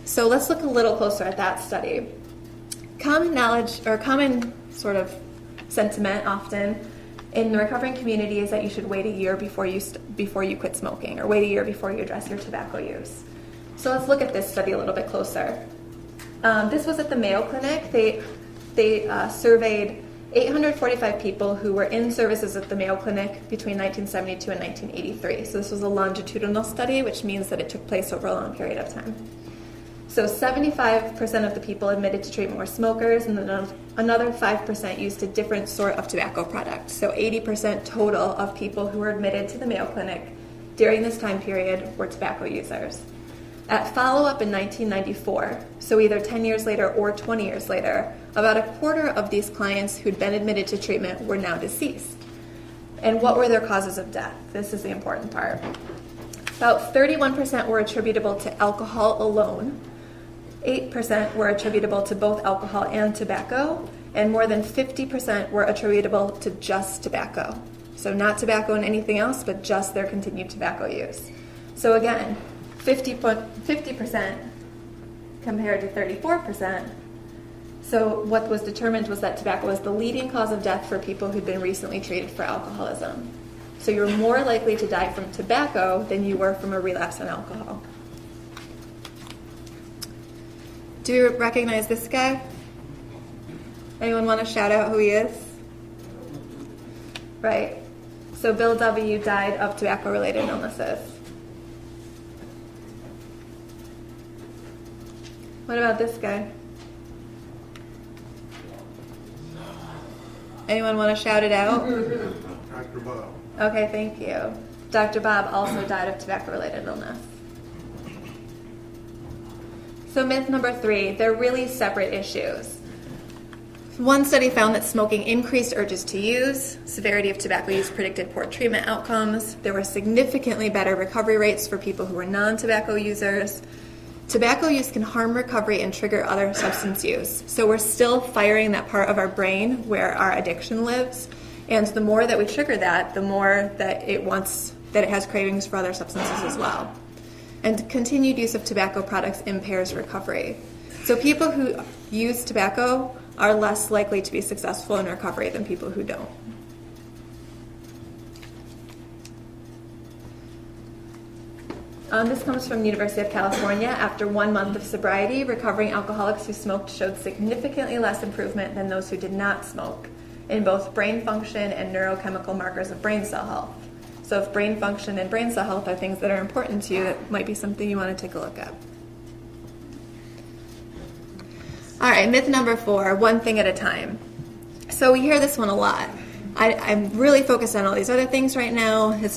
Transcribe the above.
So let's look a little closer at that study. Common knowledge, or common sort of sentiment often in the recovering community is that you should wait a year before you quit smoking, or wait a year before you address your tobacco use. So let's look at this study a little bit closer. This was at the Mayo Clinic. They surveyed 845 people who were in services at the Mayo Clinic between 1972 and 1983. So this was a longitudinal study, which means that it took place over a long period of time. So 75% of the people admitted to treatment were smokers, and then another 5% used a different sort of tobacco product. So 80% total of people who were admitted to the Mayo Clinic during this time period were tobacco users. At follow-up in 1994, so either 10 years later or 20 years later, about a quarter of these clients who'd been admitted to treatment were now deceased. And what were their causes of death? This is the important part. About 31% were attributable to alcohol alone, 8% were attributable to both alcohol and tobacco, and more than 50% were attributable to just tobacco. So not tobacco and anything else, but just their continued tobacco use. So again, 50% compared to 34%. So what was determined was that tobacco was the leading cause of death for people who'd been recently treated for alcoholism. So you're more likely to die from tobacco than you were from a relapse on alcohol. Do you recognize this guy? Anyone want to shout out who he is? Right. So Bill W. died of tobacco-related illnesses. What about this guy? Anyone want to shout it out? Dr. Bob. Okay, thank you. Dr. Bob also died of tobacco-related illness. So myth number 3, they're really separate issues. One study found that smoking increased urges to use. Severity of tobacco use predicted poor treatment outcomes. There were significantly better recovery rates for people who were non-tobacco users. Tobacco use can harm recovery and trigger other substance use. So we're still firing that part of our brain where our addiction lives. And the more that we trigger that, the more that it has cravings for other substances as well. And continued use of tobacco products impairs recovery. So people who use tobacco are less likely to be successful in recovery than people who don't. This comes from the University of California. After 1 month of sobriety, recovering alcoholics who smoked showed significantly less improvement than those who did not smoke in both brain function and neurochemical markers of brain cell health. So if brain function and brain cell health are things that are important to you, that might be something you want to take a look at. All right, myth number 4, one thing at a time. So we hear this one a lot. I'm really focused on all these other things right now. It's not